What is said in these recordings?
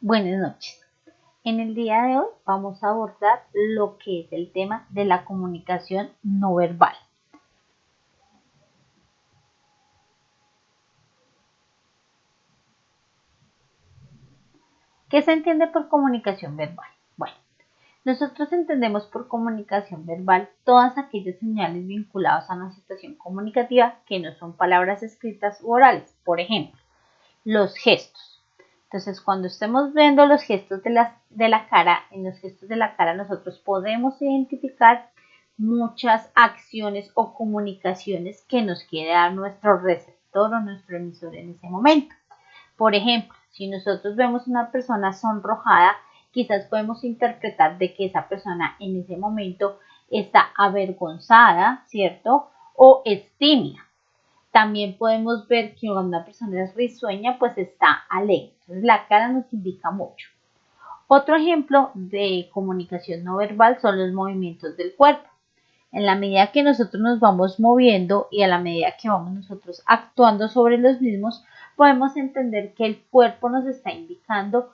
Buenas noches. En el día de hoy vamos a abordar lo que es el tema de la comunicación no verbal. ¿Qué se entiende por comunicación verbal? Bueno, nosotros entendemos por comunicación verbal todas aquellas señales vinculadas a una situación comunicativa que no son palabras escritas u orales. Por ejemplo, los gestos. Entonces, cuando estemos viendo los gestos de la cara, en los gestos de la cara nosotros podemos identificar muchas acciones o comunicaciones que nos quiere dar nuestro receptor o nuestro emisor en ese momento. Por ejemplo, si nosotros vemos una persona sonrojada, quizás podemos interpretar de que esa persona en ese momento está avergonzada, ¿cierto? O es tímida. También podemos ver que cuando una persona es risueña, pues está alegre. Entonces la cara nos indica mucho. Otro ejemplo de comunicación no verbal son los movimientos del cuerpo. En la medida que nosotros nos vamos moviendo y a la medida que vamos nosotros actuando sobre los mismos, podemos entender que el cuerpo nos está indicando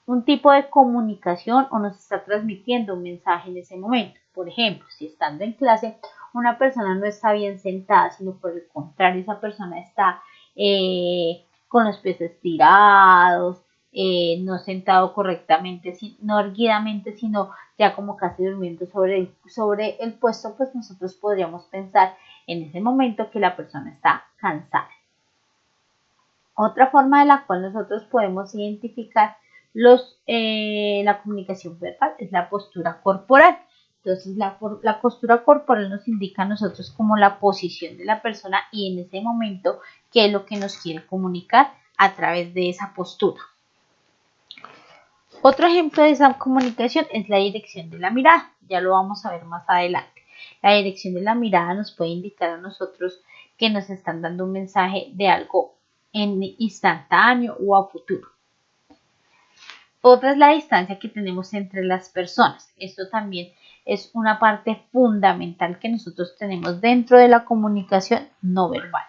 un tipo de comunicación o nos está transmitiendo un mensaje en ese momento. Por ejemplo, si estando en clase una persona no está bien sentada, sino por el contrario, esa persona está con los pies estirados, no sentado correctamente, no erguidamente, sino ya como casi durmiendo sobre el puesto, pues nosotros podríamos pensar en ese momento que la persona está cansada. Otra forma de la cual nosotros podemos identificar la comunicación verbal es la postura corporal. Entonces, la postura corporal nos indica a nosotros como la posición de la persona y en ese momento qué es lo que nos quiere comunicar a través de esa postura. Otro ejemplo de esa comunicación es la dirección de la mirada. Ya lo vamos a ver más adelante. La dirección de la mirada nos puede indicar a nosotros que nos están dando un mensaje de algo en instantáneo o a futuro. Otra es la distancia que tenemos entre las personas. Esto también es una parte fundamental que nosotros tenemos dentro de la comunicación no verbal.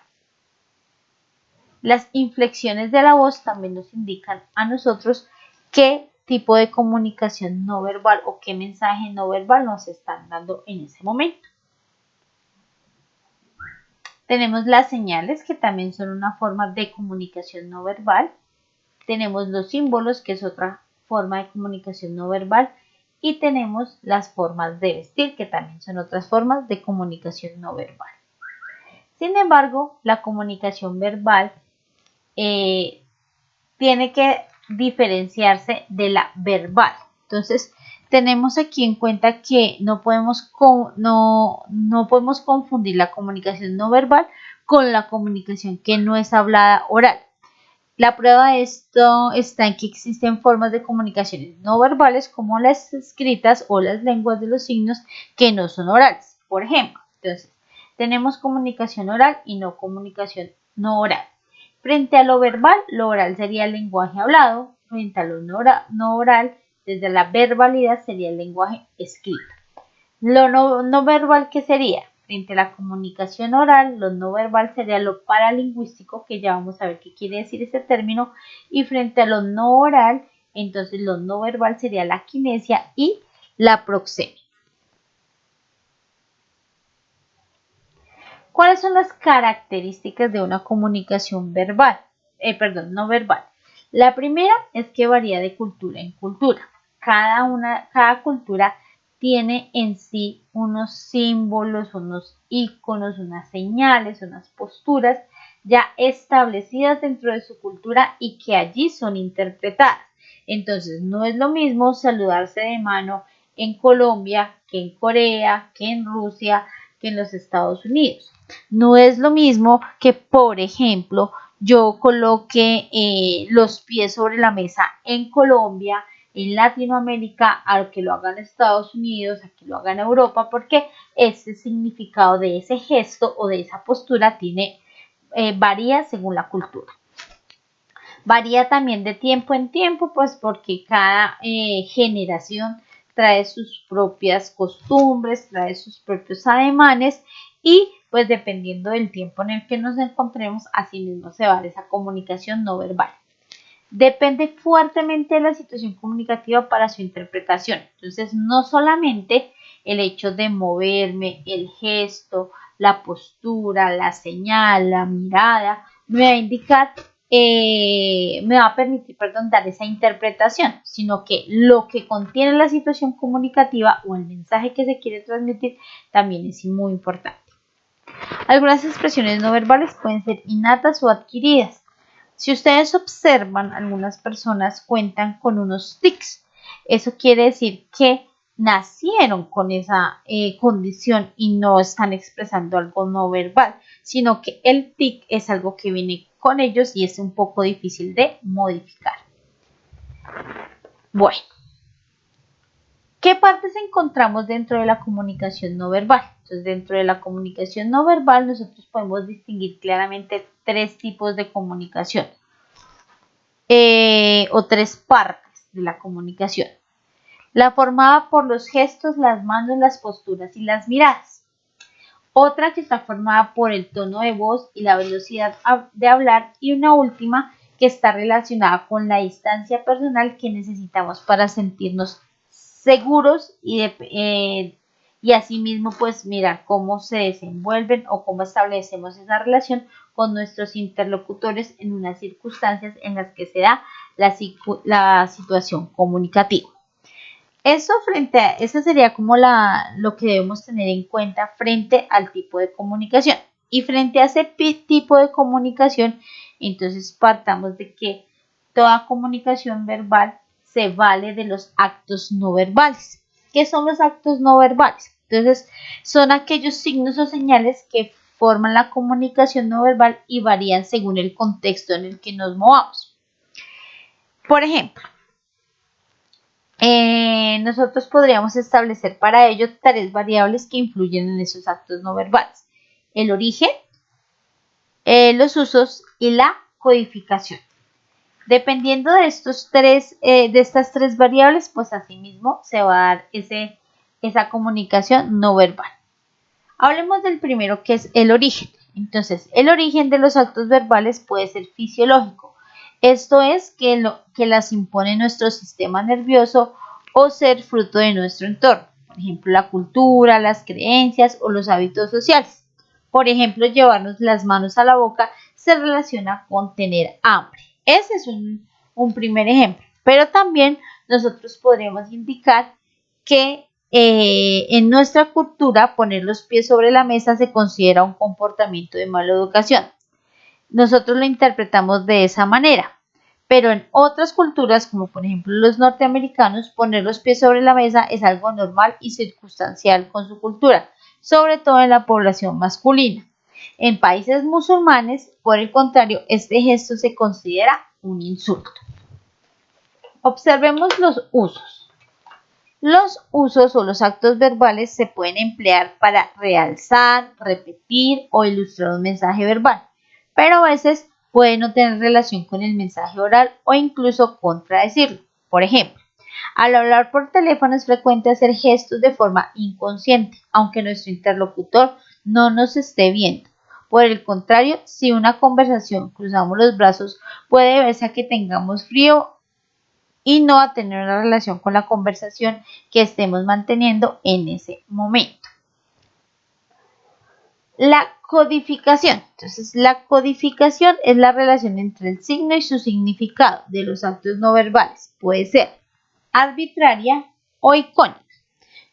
Las inflexiones de la voz también nos indican a nosotros qué tipo de comunicación no verbal o qué mensaje no verbal nos están dando en ese momento. Tenemos las señales, que también son una forma de comunicación no verbal. Tenemos los símbolos, que es otra forma de comunicación no verbal. Y tenemos las formas de vestir, que también son otras formas de comunicación no verbal. Sin embargo, la comunicación verbal tiene que diferenciarse de la verbal. Entonces, tenemos aquí en cuenta que no podemos confundir la comunicación no verbal con la comunicación que no es hablada oral. La prueba de esto está en que existen formas de comunicaciones no verbales como las escritas o las lenguas de los signos que no son orales. Por ejemplo, entonces, tenemos comunicación oral y no comunicación no oral. Frente a lo verbal, lo oral sería el lenguaje hablado. Frente a lo no oral, desde la verbalidad sería el lenguaje escrito. Lo no verbal, ¿qué sería? Frente a la comunicación oral, lo no verbal sería lo paralingüístico, que ya vamos a ver qué quiere decir ese término. Y frente a lo no oral, entonces lo no verbal sería la kinesia y la proxemia. ¿Cuáles son las características de una comunicación verbal? No verbal. La primera es que varía de cultura en cultura. Cada cultura tiene en sí unos símbolos, unos iconos, unas señales, unas posturas ya establecidas dentro de su cultura y que allí son interpretadas. Entonces, no es lo mismo saludarse de mano en Colombia que en Corea, que en Rusia, que en los Estados Unidos. No es lo mismo que, por ejemplo, yo coloque los pies sobre la mesa en Colombia, en Latinoamérica, a que lo haga en Estados Unidos, a que lo haga en Europa, porque ese significado de ese gesto o de esa postura varía según la cultura. Varía también de tiempo en tiempo, pues porque cada generación trae sus propias costumbres, trae sus propios ademanes y pues dependiendo del tiempo en el que nos encontremos, así mismo se va esa comunicación no verbal. depende fuertemente de la situación comunicativa para su interpretación. Entonces, no solamente el hecho de moverme, el gesto, la postura, la señal, la mirada, me va a indicar, me va a permitir, perdón, dar esa interpretación, sino que lo que contiene la situación comunicativa o el mensaje que se quiere transmitir también es muy importante. Algunas expresiones no verbales pueden ser innatas o adquiridas. Si ustedes observan, algunas personas cuentan con unos tics. Eso quiere decir que nacieron con esa condición y no están expresando algo no verbal, sino que el tic es algo que viene con ellos y es un poco difícil de modificar. Bueno, ¿qué partes encontramos dentro de la comunicación no verbal? Entonces, dentro de la comunicación no verbal, nosotros podemos distinguir claramente tres tipos de comunicación. O tres partes de la comunicación. La formada por los gestos, las manos, las posturas y las miradas. Otra que está formada por el tono de voz y la velocidad de hablar. Y una última que está relacionada con la distancia personal que necesitamos para sentirnos seguros y asimismo pues mirar cómo se desenvuelven o cómo establecemos esa relación con nuestros interlocutores en unas circunstancias en las que se da la situación comunicativa. Eso sería como lo que debemos tener en cuenta frente al tipo de comunicación. Y frente a ese tipo de comunicación, entonces partamos de que toda comunicación verbal se vale de los actos no verbales. ¿Qué son los actos no verbales? Entonces, son aquellos signos o señales que forman la comunicación no verbal y varían según el contexto en el que nos movamos. Por ejemplo, nosotros podríamos establecer para ello tres variables que influyen en esos actos no verbales: el origen, los usos y la codificación. Dependiendo de estas tres variables, pues asimismo se va a dar esa comunicación no verbal. Hablemos del primero, que es el origen. Entonces, el origen de los actos verbales puede ser fisiológico. Esto es que las impone nuestro sistema nervioso o ser fruto de nuestro entorno. Por ejemplo, la cultura, las creencias o los hábitos sociales. Por ejemplo, llevarnos las manos a la boca se relaciona con tener hambre. Ese es un primer ejemplo. Pero también nosotros podremos indicar que en nuestra cultura poner los pies sobre la mesa se considera un comportamiento de mala educación. Nosotros lo interpretamos de esa manera. Pero en otras culturas, como por ejemplo los norteamericanos, poner los pies sobre la mesa es algo normal y circunstancial con su cultura, sobre todo en la población masculina. En países musulmanes, por el contrario, este gesto se considera un insulto. Observemos los usos. Los usos o los actos verbales se pueden emplear para realzar, repetir o ilustrar un mensaje verbal, pero a veces puede no tener relación con el mensaje oral o incluso contradecirlo. Por ejemplo, al hablar por teléfono es frecuente hacer gestos de forma inconsciente, aunque nuestro interlocutor no nos esté viendo. Por el contrario, si una conversación cruzamos los brazos, puede verse a que tengamos frío y no a tener una relación con la conversación que estemos manteniendo en ese momento. La codificación. Entonces, la codificación es la relación entre el signo y su significado de los actos no verbales. Puede ser arbitraria o icónica.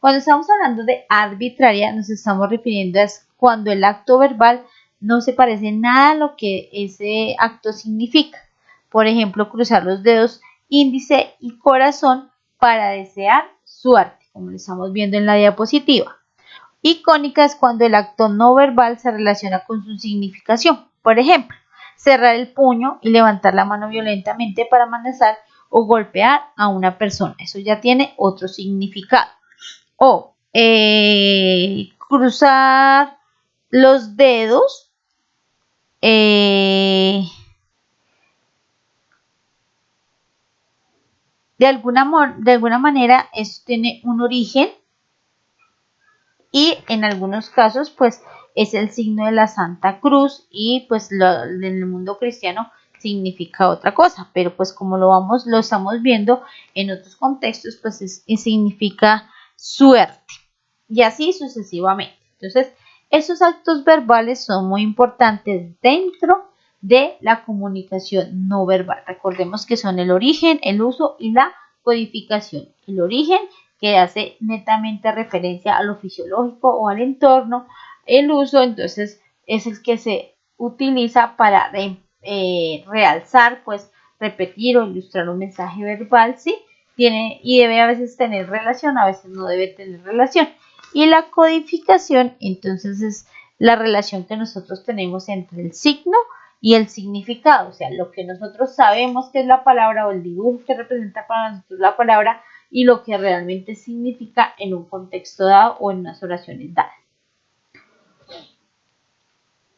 Cuando estamos hablando de arbitraria, nos estamos refiriendo a cuando el acto verbal no se parece nada a lo que ese acto significa. Por ejemplo, cruzar los dedos índice y corazón para desear suerte, como lo estamos viendo en la diapositiva. Icónica es cuando el acto no verbal se relaciona con su significación. Por ejemplo, cerrar el puño y levantar la mano violentamente para amenazar o golpear a una persona. Eso ya tiene otro significado. O cruzar los dedos de alguna manera esto tiene un origen y en algunos casos pues es el signo de la Santa Cruz y pues en el mundo cristiano significa otra cosa, pero pues como lo estamos viendo en otros contextos, pues significa suerte y así sucesivamente. Entonces, esos actos verbales son muy importantes dentro de la comunicación no verbal. Recordemos que son el origen, el uso y la codificación. El origen, que hace netamente referencia a lo fisiológico o al entorno. El uso, entonces, es el que se utiliza para realzar, pues, repetir o ilustrar un mensaje verbal, ¿sí? Tiene y debe a veces tener relación, a veces no debe tener relación. Y la codificación, entonces, es la relación que nosotros tenemos entre el signo y el significado, o sea, lo que nosotros sabemos que es la palabra o el dibujo que representa para nosotros la palabra y lo que realmente significa en un contexto dado o en unas oraciones dadas.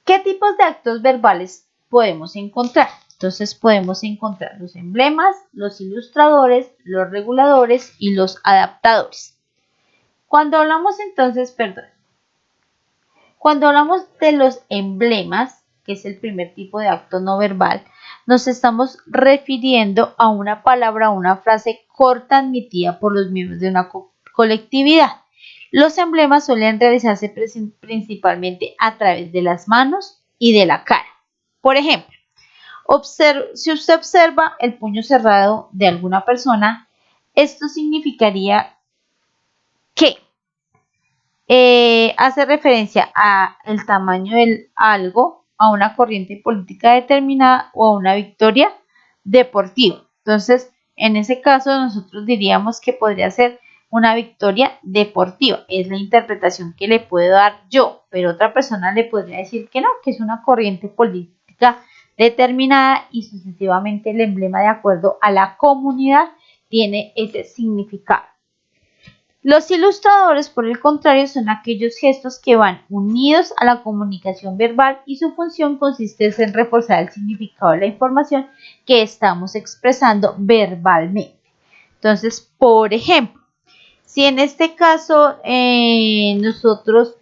¿Qué tipos de actos verbales podemos encontrar? Entonces podemos encontrar los emblemas, los ilustradores, los reguladores y los adaptadores. Cuando hablamos de los emblemas, que es el primer tipo de acto no verbal, nos estamos refiriendo a una palabra o una frase corta admitida por los miembros de una colectividad. Los emblemas suelen realizarse principalmente a través de las manos y de la cara. Por ejemplo, si usted observa el puño cerrado de alguna persona, esto significaría que hace referencia a el tamaño del algo, a una corriente política determinada o a una victoria deportiva. Entonces, en ese caso, nosotros diríamos que podría ser una victoria deportiva. Es la interpretación que le puedo dar yo, pero otra persona le podría decir que no, que es una corriente política determinada y sucesivamente el emblema de acuerdo a la comunidad tiene ese significado. Los ilustradores, por el contrario, son aquellos gestos que van unidos a la comunicación verbal y su función consiste en reforzar el significado de la información que estamos expresando verbalmente. Entonces, por ejemplo, si en este caso nosotros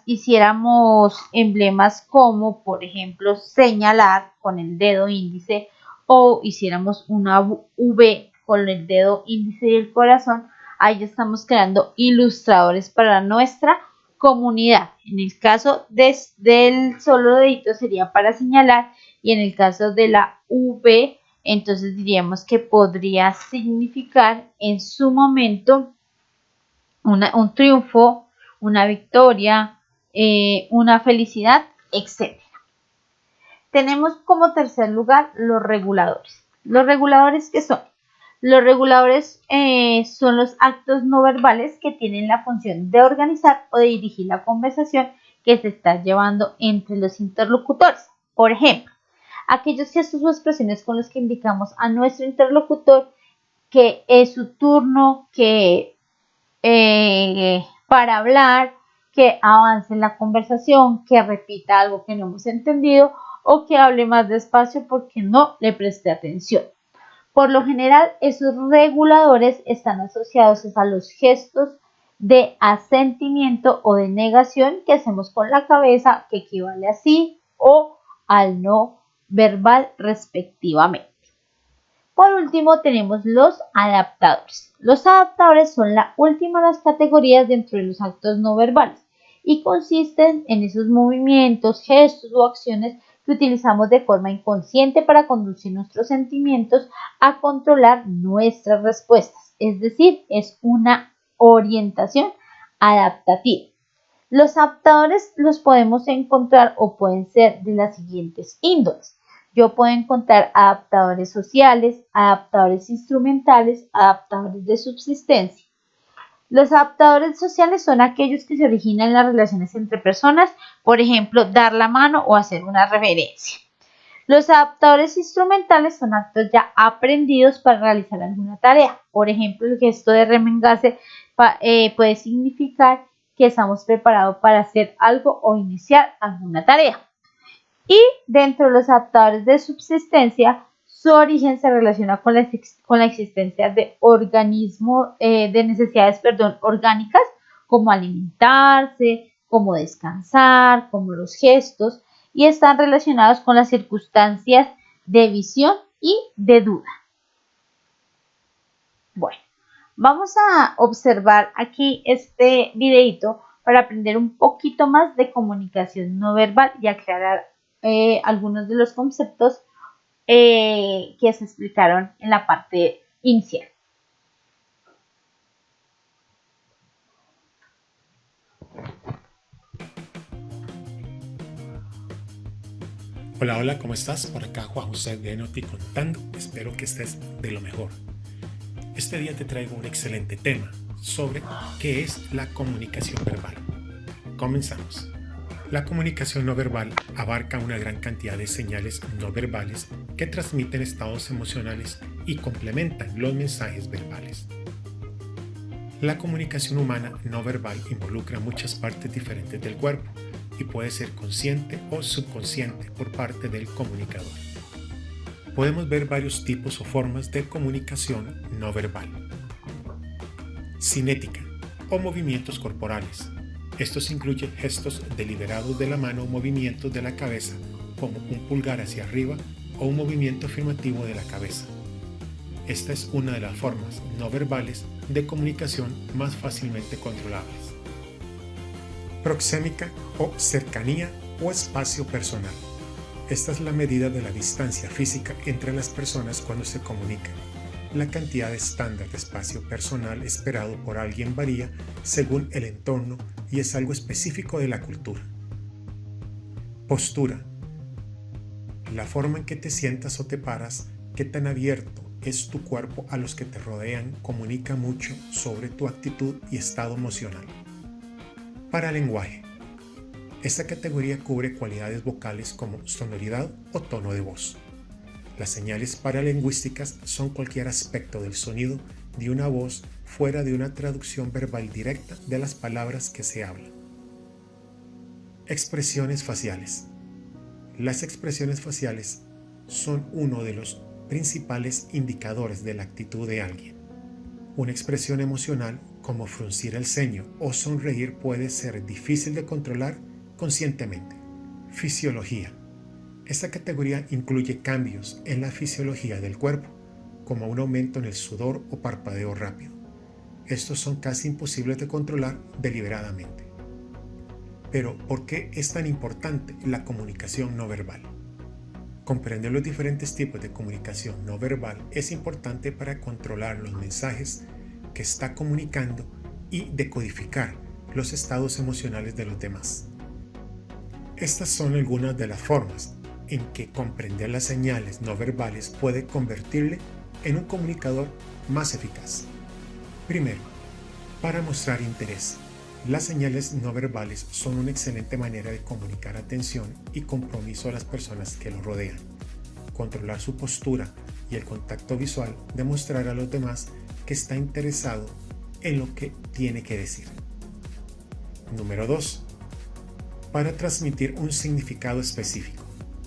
hiciéramos emblemas como, por ejemplo, señalar con el dedo índice o hiciéramos una V con el dedo índice y el corazón, ahí estamos creando ilustradores para nuestra comunidad. En el caso del solo dedito sería para señalar y en el caso de la V, entonces diríamos que podría significar en su momento un triunfo, una victoria, una felicidad, etc. Tenemos como tercer lugar los reguladores. ¿Los reguladores qué son? Los reguladores son los actos no verbales que tienen la función de organizar o de dirigir la conversación que se está llevando entre los interlocutores. Por ejemplo, aquellos gestos o expresiones con los que indicamos a nuestro interlocutor que es su turno, que para hablar, que avance en la conversación, que repita algo que no hemos entendido o que hable más despacio porque no le presté atención. Por lo general, esos reguladores están asociados a los gestos de asentimiento o de negación que hacemos con la cabeza, que equivale a sí o al no verbal respectivamente. Por último, tenemos los adaptadores. Los adaptadores son la última de las categorías dentro de los actos no verbales y consisten en esos movimientos, gestos o acciones que utilizamos de forma inconsciente para conducir nuestros sentimientos a controlar nuestras respuestas. Es decir, es una orientación adaptativa. Los adaptadores los podemos encontrar o pueden ser de las siguientes índoles. Yo puedo encontrar adaptadores sociales, adaptadores instrumentales, adaptadores de subsistencia. Los adaptadores sociales son aquellos que se originan en las relaciones entre personas, por ejemplo, dar la mano o hacer una reverencia. Los adaptadores instrumentales son actos ya aprendidos para realizar alguna tarea. Por ejemplo, el gesto de remengarse puede significar que estamos preparados para hacer algo o iniciar alguna tarea. Y dentro de los adaptadores de subsistencia, su origen se relaciona con la existencia de de necesidades orgánicas, como alimentarse, como descansar, como los gestos, y están relacionados con las circunstancias de visión y de duda. Bueno, vamos a observar aquí este videito para aprender un poquito más de comunicación no verbal y aclarar algunos de los conceptos que se explicaron en la parte inicial. Hola, hola, ¿cómo estás? Por acá Juan José de Enoti contando. Espero que estés de lo mejor. Este día te traigo un excelente tema sobre qué es la comunicación verbal. Comenzamos. La comunicación no verbal abarca una gran cantidad de señales no verbales que transmiten estados emocionales y complementan los mensajes verbales. La comunicación humana no verbal involucra muchas partes diferentes del cuerpo y puede ser consciente o subconsciente por parte del comunicador. Podemos ver varios tipos o formas de comunicación no verbal. Cinética o movimientos corporales. Estos incluyen gestos deliberados de la mano o movimientos de la cabeza, como un pulgar hacia arriba o un movimiento afirmativo de la cabeza. Esta es una de las formas no verbales de comunicación más fácilmente controlables. Proxémica o cercanía o espacio personal. Esta es la medida de la distancia física entre las personas cuando se comunican. La cantidad estándar de espacio personal esperado por alguien varía según el entorno y es algo específico de la cultura. Postura. La forma en que te sientas o te paras, qué tan abierto es tu cuerpo a los que te rodean, comunica mucho sobre tu actitud y estado emocional. Paralenguaje. Esta categoría cubre cualidades vocales como sonoridad o tono de voz. Las señales paralingüísticas son cualquier aspecto del sonido de una voz fuera de una traducción verbal directa de las palabras que se hablan. Expresiones faciales. Las expresiones faciales son uno de los principales indicadores de la actitud de alguien. Una expresión emocional, como fruncir el ceño o sonreír, puede ser difícil de controlar conscientemente. Fisiología. Esta categoría incluye cambios en la fisiología del cuerpo, como un aumento en el sudor o parpadeo rápido. Estos son casi imposibles de controlar deliberadamente. Pero, ¿por qué es tan importante la comunicación no verbal? Comprender los diferentes tipos de comunicación no verbal es importante para controlar los mensajes que está comunicando y decodificar los estados emocionales de los demás. Estas son algunas de las formas en que comprender las señales no verbales puede convertirle en un comunicador más eficaz. Primero, para mostrar interés. Las señales no verbales son una excelente manera de comunicar atención y compromiso a las personas que lo rodean. Controlar su postura y el contacto visual demostrará a los demás que está interesado en lo que tiene que decir. Número 2. Para transmitir un significado específico.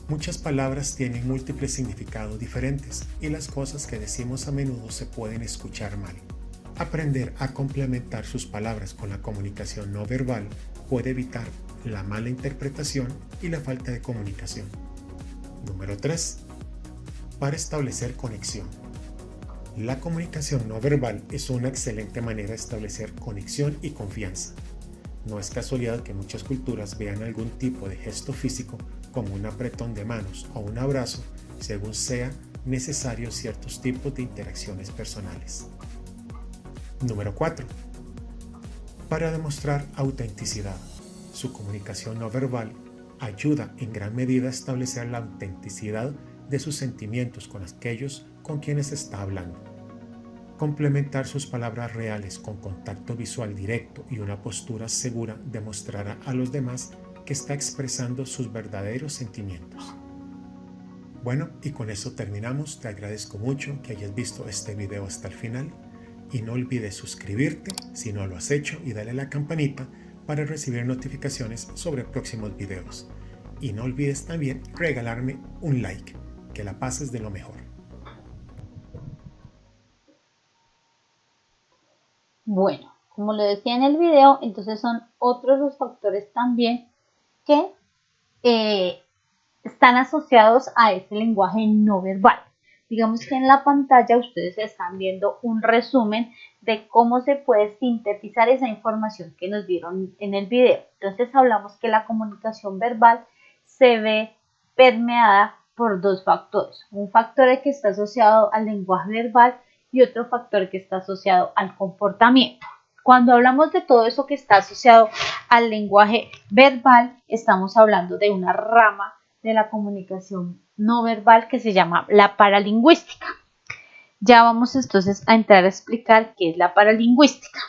Muchas palabras tienen múltiples significados diferentes y las cosas que decimos a menudo se pueden escuchar mal. Aprender a complementar sus palabras con la comunicación no verbal puede evitar la mala interpretación y la falta de comunicación. Número 3. Para establecer conexión. La comunicación no verbal es una excelente manera de establecer conexión y confianza. No es casualidad que muchas culturas vean algún tipo de gesto físico como un apretón de manos o un abrazo, según sea necesario ciertos tipos de interacciones personales. Número 4. Para demostrar autenticidad. Su comunicación no verbal ayuda en gran medida a establecer la autenticidad de sus sentimientos con aquellos con quienes está hablando. Complementar sus palabras reales con contacto visual directo y una postura segura demostrará a los demás que está expresando sus verdaderos sentimientos. Bueno, y con eso terminamos. Te agradezco mucho que hayas visto este video hasta el final y no olvides suscribirte si no lo has hecho y dale a la campanita para recibir notificaciones sobre próximos videos. Y no olvides también regalarme un like. Que la pases de lo mejor. Bueno, como lo decía en el video, entonces son otros los factores también que están asociados a ese lenguaje no verbal. Digamos que en la pantalla ustedes están viendo un resumen de cómo se puede sintetizar esa información que nos dieron en el video. Entonces hablamos que la comunicación verbal se ve permeada por dos factores. Un factor que está asociado al lenguaje verbal y otro factor que está asociado al comportamiento. Cuando hablamos de todo eso que está asociado al lenguaje verbal, estamos hablando de una rama de la comunicación no verbal que se llama la paralingüística. Ya vamos entonces a entrar a explicar qué es la paralingüística.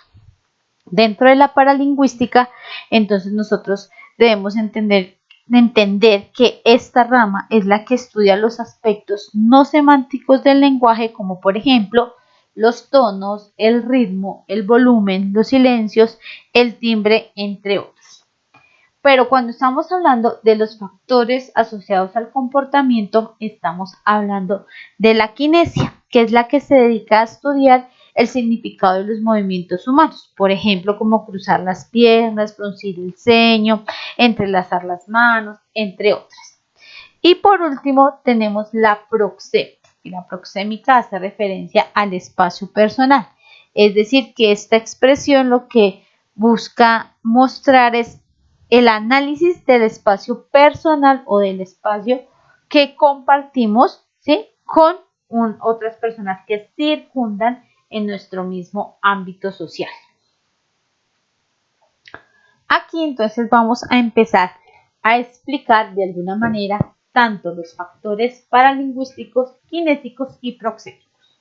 Dentro de la paralingüística, entonces nosotros debemos entender que esta rama es la que estudia los aspectos no semánticos del lenguaje, como por ejemplo los tonos, el ritmo, el volumen, los silencios, el timbre, entre otros. Pero cuando estamos hablando de los factores asociados al comportamiento, estamos hablando de la kinesia, que es la que se dedica a estudiar el significado de los movimientos humanos. Por ejemplo, como cruzar las piernas, fruncir el ceño, entrelazar las manos, entre otras. Y por último, tenemos la proxémica. Y la proxémica hace referencia al espacio personal. Es decir, que esta expresión lo que busca mostrar es el análisis del espacio personal o del espacio que compartimos, ¿sí?, con otras personas que circundan en nuestro mismo ámbito social. Aquí entonces vamos a empezar a explicar de alguna manera tanto los factores paralingüísticos, kinésicos y proxémicos.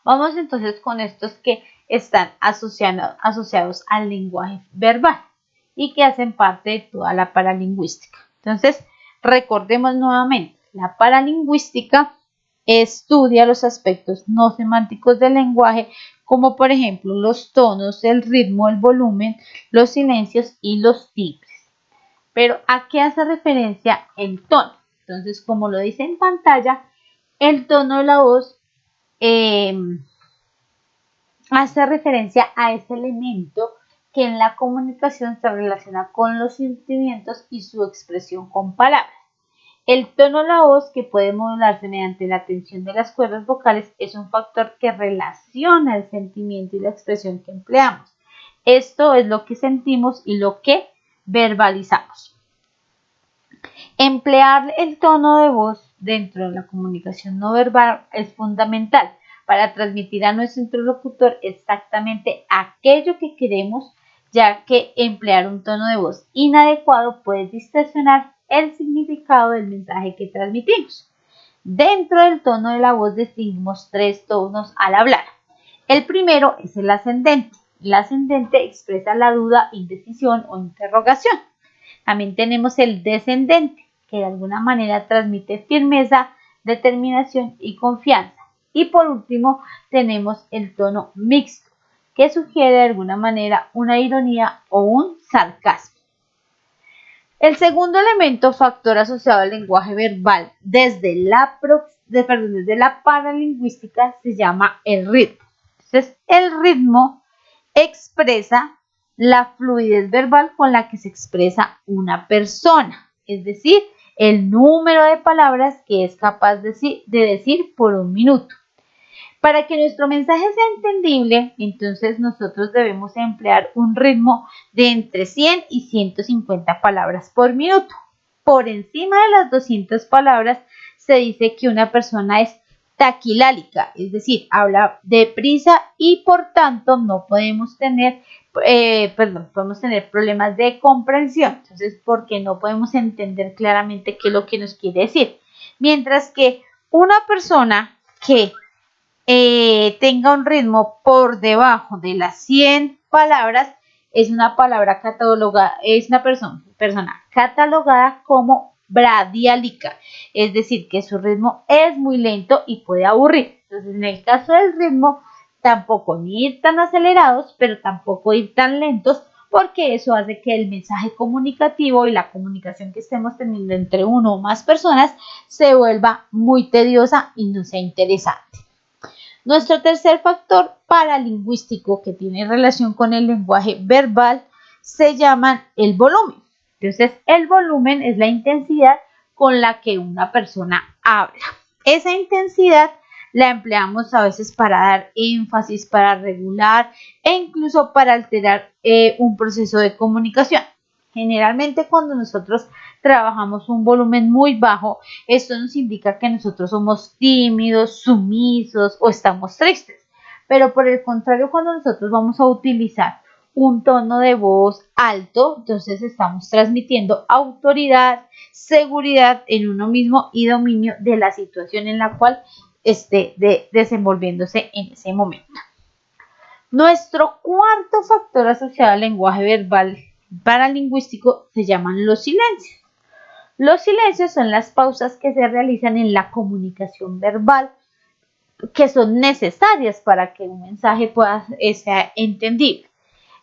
Vamos entonces con estos que están asociados al lenguaje verbal y que hacen parte de toda la paralingüística. Entonces, recordemos nuevamente, la paralingüística estudia los aspectos no semánticos del lenguaje, como por ejemplo los tonos, el ritmo, el volumen, los silencios y los timbres. Pero ¿a qué hace referencia el tono? Entonces, como lo dice en pantalla, el tono de la voz hace referencia a ese elemento que en la comunicación se relaciona con los sentimientos y su expresión con palabras. El tono de la voz, que puede modularse mediante la tensión de las cuerdas vocales, es un factor que relaciona el sentimiento y la expresión que empleamos. Esto es lo que sentimos y lo que verbalizamos. Emplear el tono de voz dentro de la comunicación no verbal es fundamental para transmitir a nuestro interlocutor exactamente aquello que queremos, ya que emplear un tono de voz inadecuado puede distorsionar el significado del mensaje que transmitimos. Dentro del tono de la voz distinguimos tres tonos al hablar. El primero es el ascendente. El ascendente expresa la duda, indecisión o interrogación. También tenemos el descendente, que de alguna manera transmite firmeza, determinación y confianza. Y por último tenemos el tono mixto, que sugiere de alguna manera una ironía o un sarcasmo. El segundo elemento, factor asociado al lenguaje verbal desde la paralingüística, se llama el ritmo. Entonces, el ritmo expresa la fluidez verbal con la que se expresa una persona, es decir, el número de palabras que es capaz de decir por un minuto. Para que nuestro mensaje sea entendible, entonces nosotros debemos emplear un ritmo de entre 100 y 150 palabras por minuto. Por encima de las 200 palabras se dice que una persona es taquilálica, es decir, habla deprisa y por tanto no podemos tener, podemos tener problemas de comprensión. Entonces, porque no podemos entender claramente qué es lo que nos quiere decir. Mientras que una persona que tenga un ritmo por debajo de las 100 palabras, es una palabra catalogada, es una persona catalogada como bradiálica, es decir, que su ritmo es muy lento y puede aburrir. Entonces, en el caso del ritmo, tampoco ni ir tan acelerados, pero tampoco ir tan lentos, porque eso hace que el mensaje comunicativo y la comunicación que estemos teniendo entre uno o más personas se vuelva muy tediosa y no sea interesante. Nuestro tercer factor paralingüístico que tiene relación con el lenguaje verbal se llama el volumen. Entonces, el volumen es la intensidad con la que una persona habla. Esa intensidad la empleamos a veces para dar énfasis, para regular e incluso para alterar un proceso de comunicación. Generalmente cuando nosotros trabajamos un volumen muy bajo, esto nos indica que nosotros somos tímidos, sumisos o estamos tristes. Pero por el contrario, cuando nosotros vamos a utilizar un tono de voz alto, entonces estamos transmitiendo autoridad, seguridad en uno mismo y dominio de la situación en la cual esté desenvolviéndose en ese momento. Nuestro cuarto factor asociado al lenguaje verbal paralingüístico se llaman los silencios. Los silencios son las pausas que se realizan en la comunicación verbal que son necesarias para que un mensaje pueda ser entendible.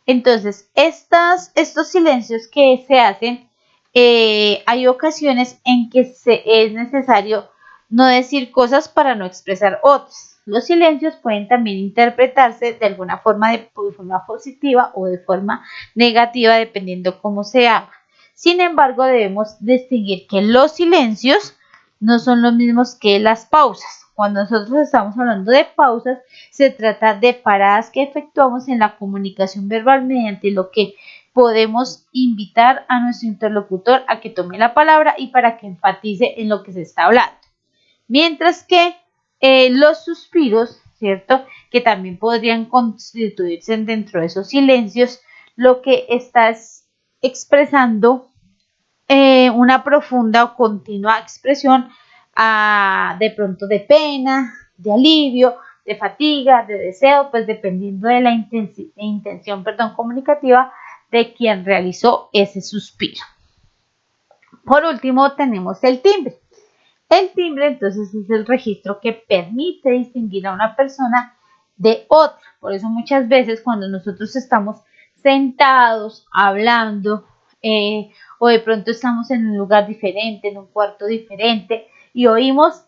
Entonces, estos silencios que se hacen, hay ocasiones en que es necesario no decir cosas para no expresar otras. Los silencios pueden también interpretarse de alguna forma, de forma positiva o de forma negativa, dependiendo cómo se haga. Sin embargo, debemos distinguir que los silencios no son los mismos que las pausas. Cuando nosotros estamos hablando de pausas, se trata de paradas que efectuamos en la comunicación verbal mediante lo que podemos invitar a nuestro interlocutor a que tome la palabra y para que enfatice en lo que se está hablando. Mientras que los suspiros, ¿cierto? Que también podrían constituirse dentro de esos silencios, lo que estás expresando una profunda o continua expresión de pronto de pena, de alivio, de fatiga, de deseo, pues dependiendo de la intención comunicativa de quien realizó ese suspiro. Por último, tenemos el timbre. El timbre, entonces, es el registro que permite distinguir a una persona de otra. Por eso muchas veces cuando nosotros estamos sentados, hablando, o de pronto estamos en un lugar diferente, en un cuarto diferente, y oímos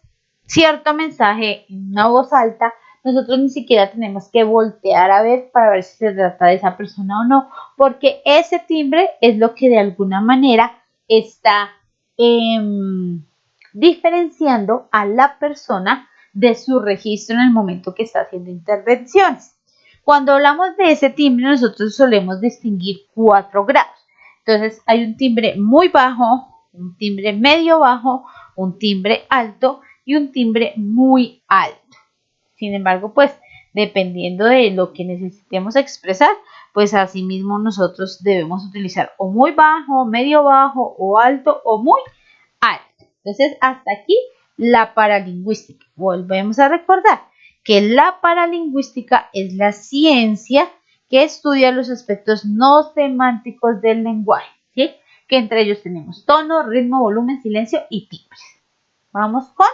cierto mensaje en una voz alta, nosotros ni siquiera tenemos que voltear a ver para ver si se trata de esa persona o no, porque ese timbre es lo que de alguna manera está diferenciando a la persona de su registro en el momento que está haciendo intervenciones. Cuando hablamos de ese timbre, nosotros solemos distinguir 4 grados. Entonces, hay un timbre muy bajo, un timbre medio bajo, un timbre alto y un timbre muy alto. Sin embargo, pues, dependiendo de lo que necesitemos expresar, pues asimismo nosotros debemos utilizar o muy bajo, medio bajo, o alto, o muy alto. Entonces, hasta aquí la paralingüística. Volvemos a recordar que la paralingüística es la ciencia que estudia los aspectos no semánticos del lenguaje, ¿sí? Que entre ellos tenemos tono, ritmo, volumen, silencio y timbres. Vamos con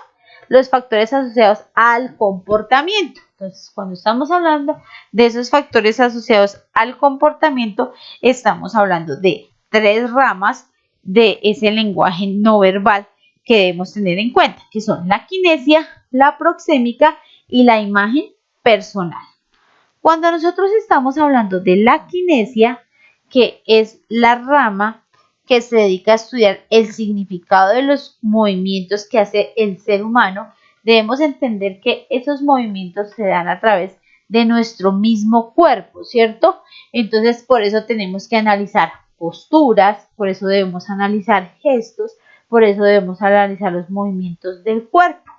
los factores asociados al comportamiento. Entonces, cuando estamos hablando de esos factores asociados al comportamiento, estamos hablando de 3 ramas de ese lenguaje no verbal que debemos tener en cuenta, que son la kinesia, la proxémica y la imagen personal. Cuando nosotros estamos hablando de la kinesia, que es la rama que se dedica a estudiar el significado de los movimientos que hace el ser humano, debemos entender que esos movimientos se dan a través de nuestro mismo cuerpo, ¿cierto? Entonces, por eso tenemos que analizar posturas, por eso debemos analizar gestos, por eso debemos analizar los movimientos del cuerpo.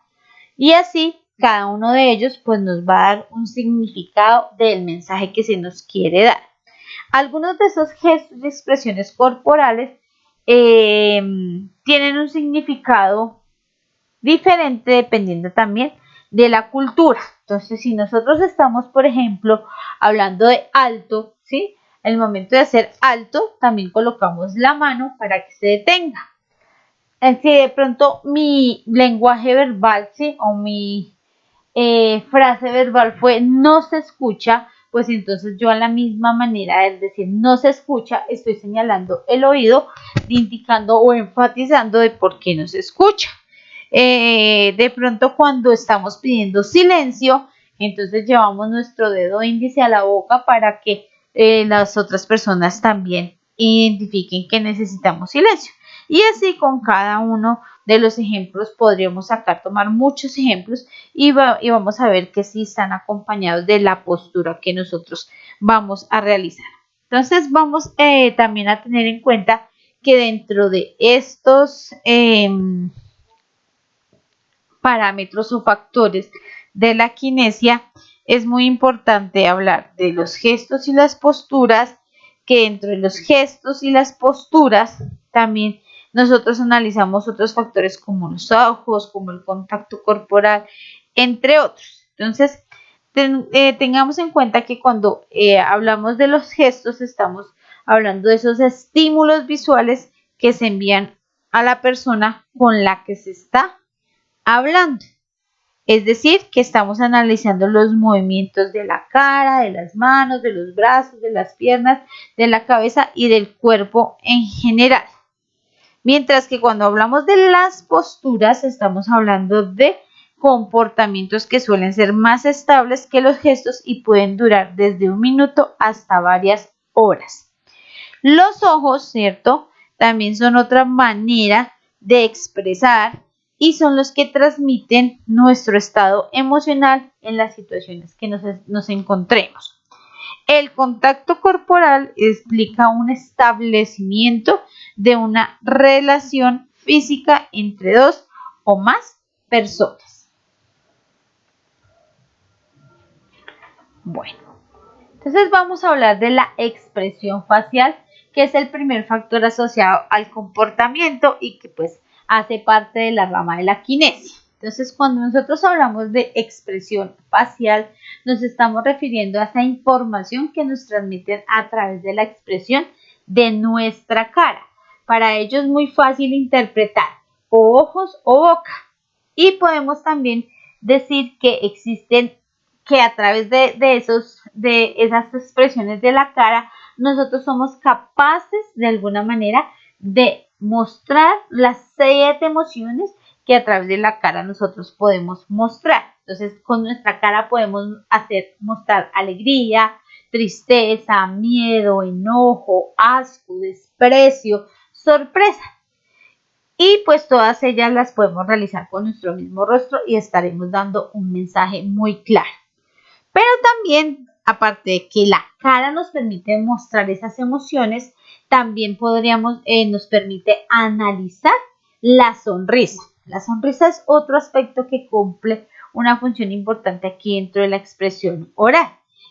Y así, cada uno de ellos pues nos va a dar un significado del mensaje que se nos quiere dar. Algunos de esos gestos y expresiones corporales tienen un significado diferente dependiendo también de la cultura. Entonces, si nosotros estamos, por ejemplo, hablando de alto, ¿sí? En el momento de hacer alto, también colocamos la mano para que se detenga. Si de pronto mi lenguaje verbal, ¿sí? O mi frase verbal fue no se escucha, pues entonces yo a la misma manera de decir no se escucha, estoy señalando el oído, indicando o enfatizando de por qué no se escucha. De pronto cuando estamos pidiendo silencio, entonces llevamos nuestro dedo índice a la boca para que las otras personas también identifiquen que necesitamos silencio. Y así con cada uno de los ejemplos podríamos tomar muchos ejemplos y vamos a ver que sí están acompañados de la postura que nosotros vamos a realizar. Entonces vamos también a tener en cuenta que dentro de estos parámetros o factores de la kinesia es muy importante hablar de los gestos y las posturas, que dentro de los gestos y las posturas también nosotros analizamos otros factores como los ojos, como el contacto corporal, entre otros. Entonces, tengamos en cuenta que cuando hablamos de los gestos estamos hablando de esos estímulos visuales que se envían a la persona con la que se está hablando. Es decir, que estamos analizando los movimientos de la cara, de las manos, de los brazos, de las piernas, de la cabeza y del cuerpo en general. Mientras que cuando hablamos de las posturas, estamos hablando de comportamientos que suelen ser más estables que los gestos y pueden durar desde 1 minuto hasta varias horas. Los ojos, ¿cierto? También son otra manera de expresar y son los que transmiten nuestro estado emocional en las situaciones que nos encontremos. El contacto corporal explica un establecimiento de una relación física entre dos o más personas. Bueno, entonces vamos a hablar de la expresión facial, que es el primer factor asociado al comportamiento y que pues hace parte de la rama de la kinesia. Entonces, cuando nosotros hablamos de expresión facial, nos estamos refiriendo a esa información que nos transmiten a través de la expresión de nuestra cara. Para ello es muy fácil interpretar o ojos o boca. Y podemos también decir que existen, que a través de esas expresiones de la cara, nosotros somos capaces de alguna manera de mostrar la serie de emociones que a través de la cara nosotros podemos mostrar. Entonces, con nuestra cara podemos mostrar alegría, tristeza, miedo, enojo, asco, desprecio, sorpresa. Y pues todas ellas las podemos realizar con nuestro mismo rostro y estaremos dando un mensaje muy claro. Pero también, aparte de que la cara nos permite mostrar esas emociones, también nos permite analizar la sonrisa. La sonrisa es otro aspecto que cumple una función importante aquí dentro de la expresión oral.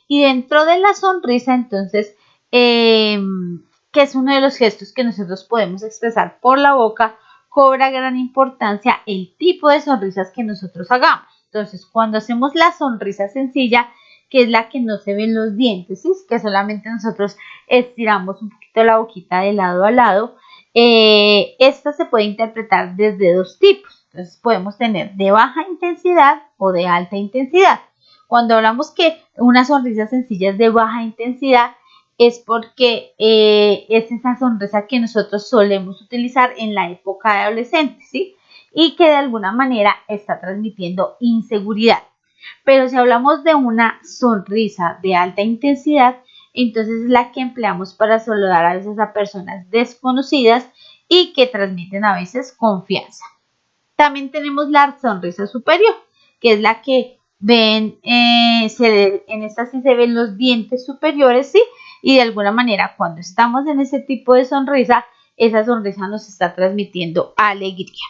Y dentro de la sonrisa, entonces, que es uno de los gestos que nosotros podemos expresar por la boca, cobra gran importancia el tipo de sonrisas que nosotros hagamos. Entonces, cuando hacemos la sonrisa sencilla, que es la que no se ven los dientes, ¿sí? Que solamente nosotros estiramos un poquito la boquita de lado a lado, esta se puede interpretar desde dos tipos. Entonces, podemos tener de baja intensidad o de alta intensidad. Cuando hablamos que una sonrisa sencilla es de baja intensidad, es porque es esa sonrisa que nosotros solemos utilizar en la época de adolescentes, ¿sí? Y que de alguna manera está transmitiendo inseguridad. Pero si hablamos de una sonrisa de alta intensidad, entonces es la que empleamos para saludar a veces a personas desconocidas y que transmiten a veces confianza. También tenemos la sonrisa superior, que es la que ven, en esta sí se ven los dientes superiores, ¿sí? Y de alguna manera cuando estamos en ese tipo de sonrisa, esa sonrisa nos está transmitiendo alegría.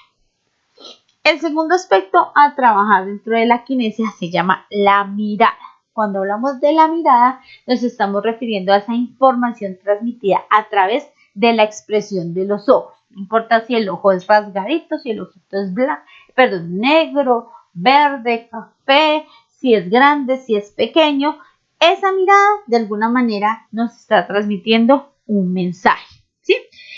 El segundo aspecto a trabajar dentro de la kinesia se llama la mirada. Cuando hablamos de la mirada, nos estamos refiriendo a esa información transmitida a través de la expresión de los ojos. No importa si el ojo es rasgadito, si el ojito es negro, verde, café, si es grande, si es pequeño. Esa mirada de alguna manera nos está transmitiendo un mensaje, ¿sí?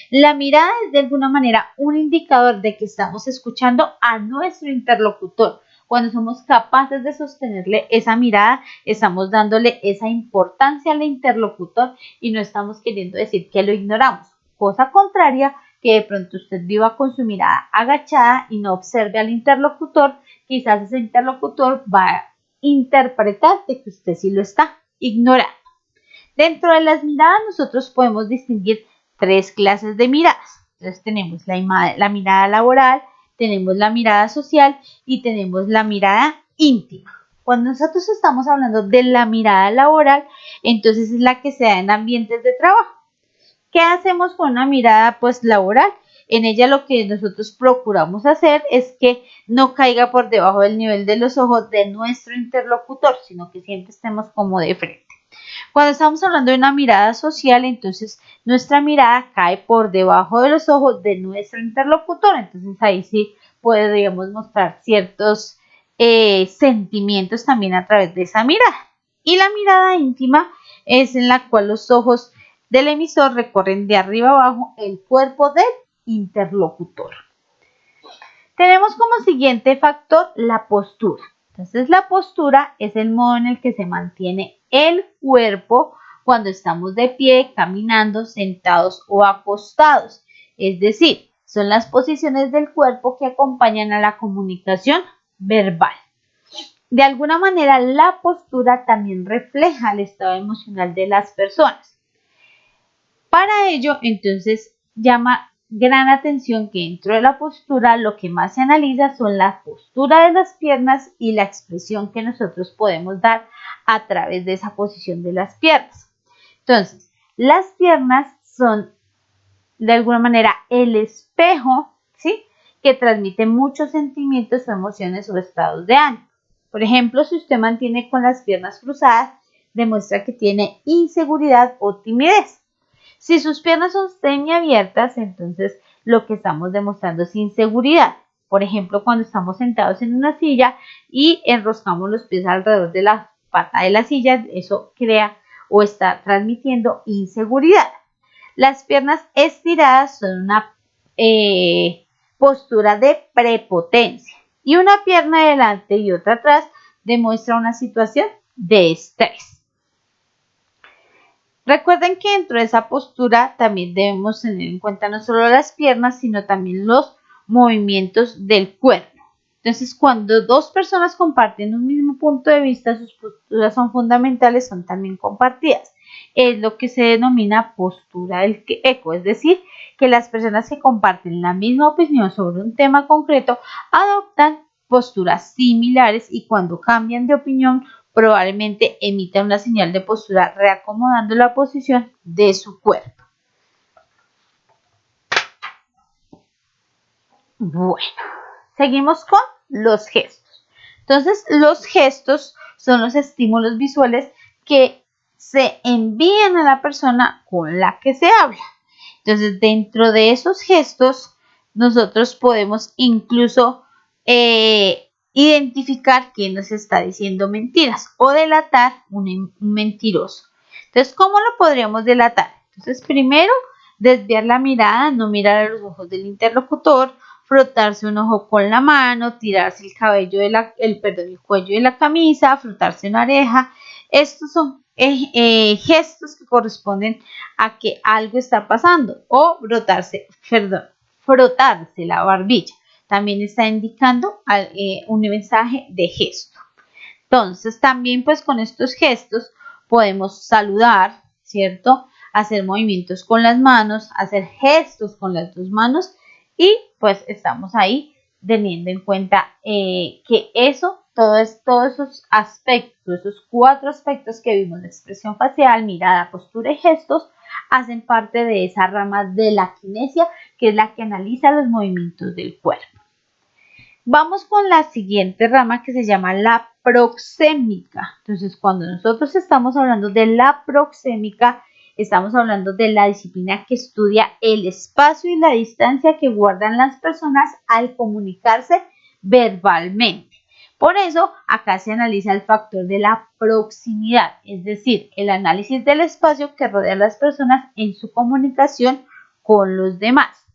La mirada es de alguna manera un indicador de que estamos escuchando a nuestro interlocutor. Cuando somos capaces de sostenerle esa mirada, estamos dándole esa importancia al interlocutor y no estamos queriendo decir que lo ignoramos. Cosa contraria, que de pronto usted viva con su mirada agachada y no observe al interlocutor, quizás ese interlocutor va a interpretar de que usted sí lo está ignorando. Dentro de las miradas nosotros podemos distinguir tres clases de miradas. Entonces tenemos la mirada laboral, tenemos la mirada social y tenemos la mirada íntima. Cuando nosotros estamos hablando de la mirada laboral, entonces es la que se da en ambientes de trabajo. ¿Qué hacemos con una mirada pues laboral? En ella lo que nosotros procuramos hacer es que no caiga por debajo del nivel de los ojos de nuestro interlocutor, sino que siempre estemos como de frente. Cuando estamos hablando de una mirada social, entonces nuestra mirada cae por debajo de los ojos de nuestro interlocutor. Entonces ahí sí podríamos mostrar ciertos sentimientos también a través de esa mirada. Y la mirada íntima es en la cual los ojos del emisor recorren de arriba abajo el cuerpo del interlocutor. Tenemos como siguiente factor la postura. Entonces la postura es el modo en el que se mantiene el cuerpo cuando estamos de pie, caminando, sentados o acostados. Es decir, son las posiciones del cuerpo que acompañan a la comunicación verbal. De alguna manera, la postura también refleja el estado emocional de las personas. Para ello, entonces, llama gran atención que dentro de la postura lo que más se analiza son la postura de las piernas y la expresión que nosotros podemos dar a través de esa posición de las piernas. Entonces, las piernas son de alguna manera el espejo, ¿sí?, que transmite muchos sentimientos o emociones o estados de ánimo. Por ejemplo, si usted mantiene con las piernas cruzadas, demuestra que tiene inseguridad o timidez. Si sus piernas son semiabiertas, entonces lo que estamos demostrando es inseguridad. Por ejemplo, cuando estamos sentados en una silla y enroscamos los pies alrededor de la pata de la silla, eso crea o está transmitiendo inseguridad. Las piernas estiradas son una postura de prepotencia y una pierna adelante y otra atrás demuestra una situación de estrés. Recuerden que dentro de esa postura también debemos tener en cuenta no solo las piernas, sino también los movimientos del cuerpo. Entonces, cuando dos personas comparten un mismo punto de vista, sus posturas son fundamentales, son también compartidas. Es lo que se denomina postura del eco, es decir, que las personas que comparten la misma opinión sobre un tema concreto adoptan posturas similares y cuando cambian de opinión probablemente emita una señal de postura reacomodando la posición de su cuerpo. Bueno, seguimos con los gestos. Entonces, los gestos son los estímulos visuales que se envían a la persona con la que se habla. Entonces, dentro de esos gestos, nosotros podemos incluso identificar quién nos está diciendo mentiras o delatar un mentiroso. Entonces, ¿cómo lo podríamos delatar? Entonces, primero, desviar la mirada, no mirar a los ojos del interlocutor, frotarse un ojo con la mano, tirarse el cabello el cuello de la camisa, frotarse una oreja. Estos son gestos que corresponden a que algo está pasando o frotarse la barbilla. También está indicando un mensaje de gesto. Entonces, también pues con estos gestos podemos saludar, ¿cierto? Hacer movimientos con las manos, hacer gestos con las dos manos y pues estamos ahí teniendo en cuenta que todos esos aspectos, esos 4 aspectos que vimos de expresión facial, mirada, postura y gestos, hacen parte de esa rama de la kinesia, que es la que analiza los movimientos del cuerpo. Vamos con la siguiente rama que se llama la proxémica. Entonces, cuando nosotros estamos hablando de la proxémica, estamos hablando de la disciplina que estudia el espacio y la distancia que guardan las personas al comunicarse verbalmente. Por eso, acá se analiza el factor de la proximidad, es decir, el análisis del espacio que rodea a las personas en su comunicación con los demás.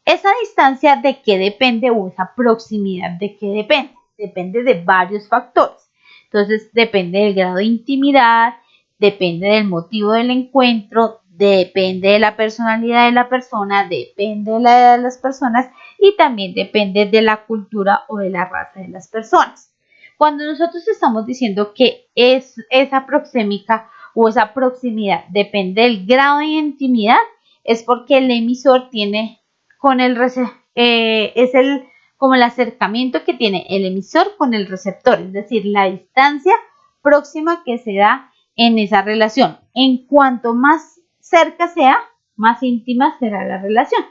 ¿Esa distancia de qué depende o esa proximidad de qué depende? Depende de varios factores. Entonces, depende del grado de intimidad, depende del motivo del encuentro, depende de la personalidad de la persona, depende de la edad de las personas y también depende de la cultura o de la raza de las personas. Cuando nosotros estamos diciendo que esa proxémica o esa proximidad depende del grado de intimidad, es porque el emisor tiene con el como el acercamiento que tiene el emisor con el receptor, es decir, la distancia próxima que se da en esa relación. En cuanto más cerca sea, más íntima será la relación.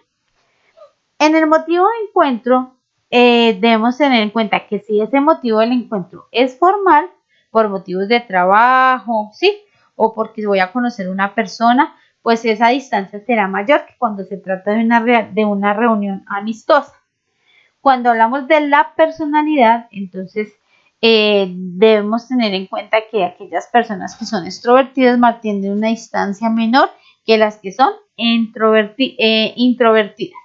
En el motivo de encuentro, debemos tener en cuenta que si ese motivo del encuentro es formal, por motivos de trabajo, ¿sí? O porque voy a conocer una persona, pues esa distancia será mayor que cuando se trata de una reunión amistosa. Cuando hablamos de la personalidad, entonces debemos tener en cuenta que aquellas personas que son extrovertidas mantienen una distancia menor que las que son introvertidas.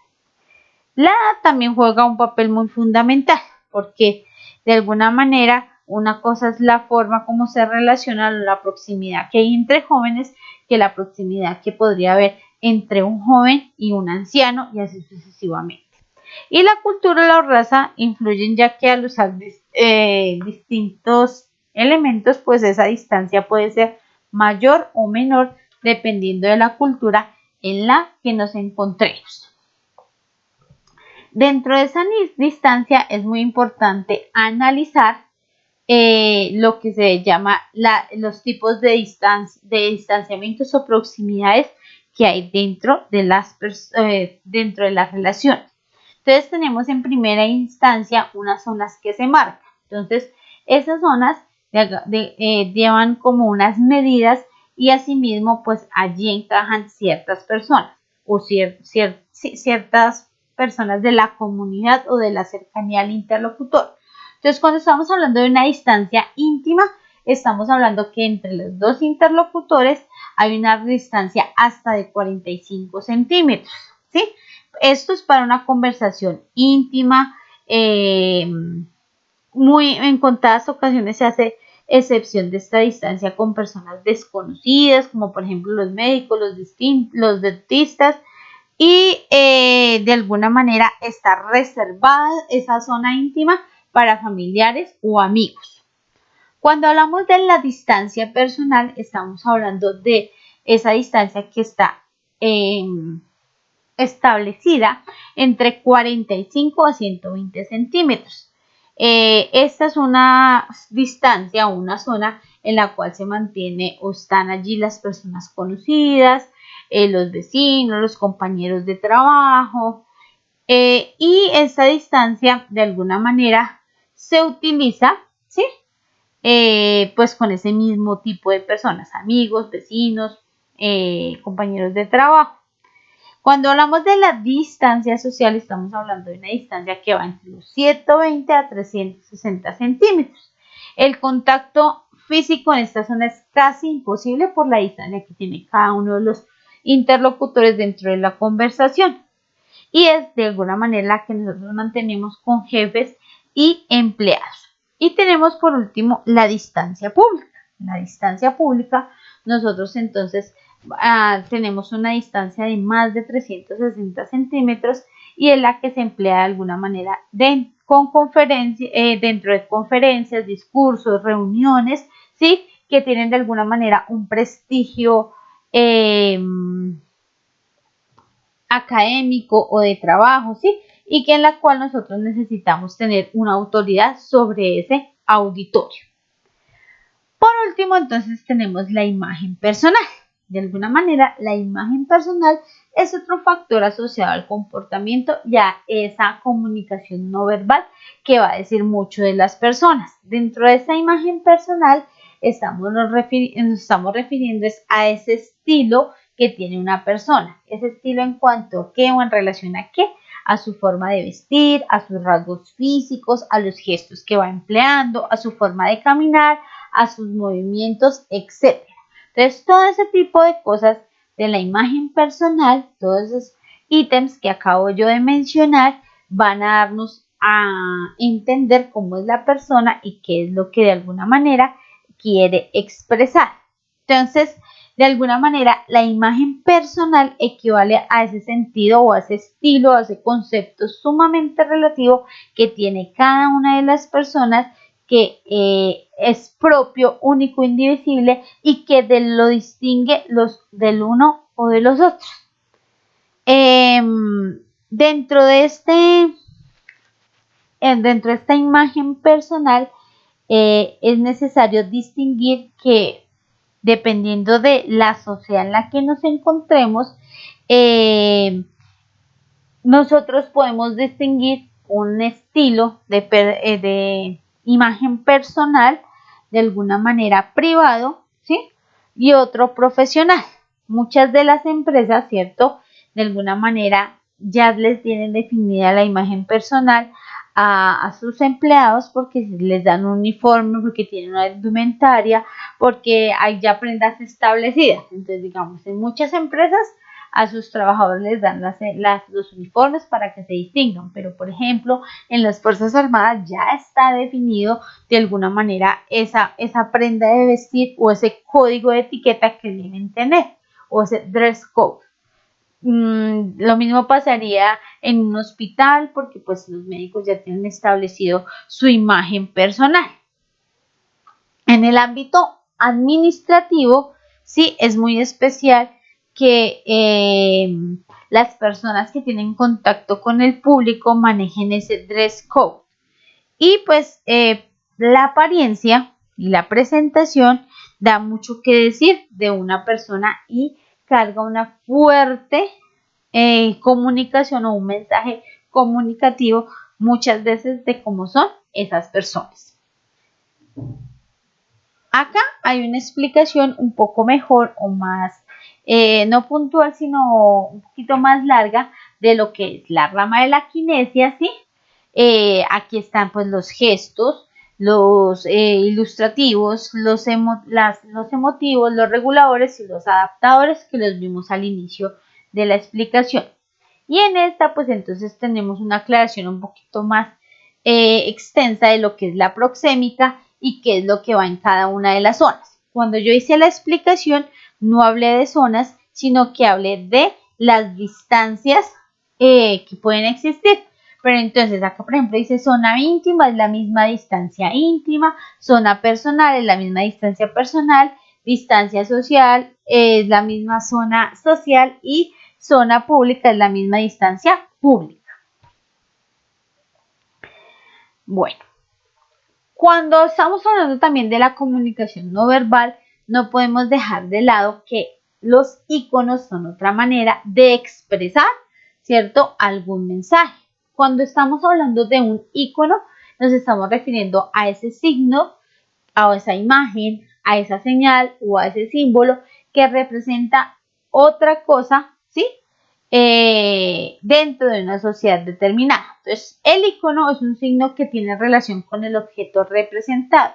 La edad también juega un papel muy fundamental porque de alguna manera una cosa es la forma como se relaciona, la proximidad que hay entre jóvenes, que la proximidad que podría haber entre un joven y un anciano y así sucesivamente. Y la cultura y la raza influyen ya que al usar distintos elementos, pues esa distancia puede ser mayor o menor dependiendo de la cultura en la que nos encontremos. Dentro de esa distancia es muy importante analizar lo que se llama los tipos de distanciamientos o proximidades que hay dentro de las relaciones. Entonces tenemos en primera instancia unas zonas que se marcan. Entonces esas zonas llevan como unas medidas y asimismo pues allí encajan ciertas personas o ciertas personas de la comunidad o de la cercanía al interlocutor. Entonces, cuando estamos hablando de una distancia íntima, estamos hablando que entre los dos interlocutores hay una distancia hasta de 45 centímetros, ¿sí? Esto es para una conversación íntima. En contadas ocasiones se hace excepción de esta distancia con personas desconocidas, como por ejemplo los médicos, los dentistas, y de alguna manera está reservada esa zona íntima para familiares o amigos. Cuando hablamos de la distancia personal, estamos hablando de esa distancia que está establecida entre 45 a 120 centímetros. Esta es una distancia o una zona en la cual se mantiene o están allí las personas conocidas, los vecinos, los compañeros de trabajo, y esta distancia de alguna manera se utiliza, ¿sí? Pues con ese mismo tipo de personas, amigos, vecinos, compañeros de trabajo. Cuando hablamos de la distancia social, estamos hablando de una distancia que va entre los 120 a 360 centímetros. El contacto físico en esta zona es casi imposible por la distancia que tiene cada uno de los interlocutores dentro de la conversación. Y es de alguna manera la que nosotros mantenemos con jefes y empleados. Y tenemos por último la distancia pública. La distancia pública, nosotros entonces tenemos una distancia de más de 360 centímetros y es la que se emplea de alguna manera dentro de conferencias, discursos, reuniones, ¿sí? Que tienen de alguna manera un prestigio académico o de trabajo, ¿sí? Y que en la cual nosotros necesitamos tener una autoridad sobre ese auditorio. Por último, entonces tenemos la imagen personal. De alguna manera, la imagen personal es otro factor asociado al comportamiento y a esa comunicación no verbal que va a decir mucho de las personas. Dentro de esa imagen personal nos estamos refiriendo a ese estilo que tiene una persona. Ese estilo en cuanto a qué o en relación a qué, a su forma de vestir, a sus rasgos físicos, a los gestos que va empleando, a su forma de caminar, a sus movimientos, etc. Entonces, todo ese tipo de cosas de la imagen personal, todos esos ítems que acabo yo de mencionar, van a darnos a entender cómo es la persona y qué es lo que de alguna manera quiere expresar. Entonces, de alguna manera, la imagen personal equivale a ese sentido o a ese estilo, a ese concepto sumamente relativo que tiene cada una de las personas, que es propio, único, indivisible y que lo distingue del uno o de los otros. Dentro de esta imagen personal es necesario distinguir que dependiendo de la sociedad en la que nos encontremos, nosotros podemos distinguir un estilo de imagen personal de alguna manera privado, ¿sí? Y otro profesional. Muchas de las empresas, ¿cierto? De alguna manera ya les tienen definida la imagen personal a sus empleados porque les dan un uniforme, porque tienen una indumentaria, porque hay ya prendas establecidas. Entonces, digamos, en muchas empresas a sus trabajadores les dan los uniformes para que se distingan, pero por ejemplo en las Fuerzas Armadas ya está definido de alguna manera esa prenda de vestir o ese código de etiqueta que deben tener o ese dress code. Lo mismo pasaría en un hospital porque pues los médicos ya tienen establecido su imagen personal. En el ámbito administrativo sí es muy especial que las personas que tienen contacto con el público manejen ese dress code. Y pues la apariencia y la presentación da mucho que decir de una persona y carga una fuerte comunicación o un mensaje comunicativo muchas veces de cómo son esas personas. Acá hay una explicación un poco mejor o más, no puntual, sino un poquito más larga de lo que es la rama de la kinesia, ¿sí? Aquí están pues los gestos, los ilustrativos, los emotivos, los reguladores y los adaptadores que los vimos al inicio de la explicación. Y en esta pues entonces tenemos una aclaración un poquito más extensa de lo que es la proxémica y qué es lo que va en cada una de las zonas. Cuando yo hice la explicación, no hablé de zonas, sino que hablé de las distancias que pueden existir. Pero entonces acá, por ejemplo, dice zona íntima, es la misma distancia íntima, zona personal es la misma distancia personal, distancia social es la misma zona social y zona pública es la misma distancia pública. Bueno. Cuando estamos hablando también de la comunicación no verbal, no podemos dejar de lado que los iconos son otra manera de expresar, ¿cierto?, algún mensaje. Cuando estamos hablando de un icono, nos estamos refiriendo a ese signo, a esa imagen, a esa señal o a ese símbolo que representa otra cosa, ¿sí? Dentro de una sociedad determinada. Entonces, el icono es un signo que tiene relación con el objeto representado.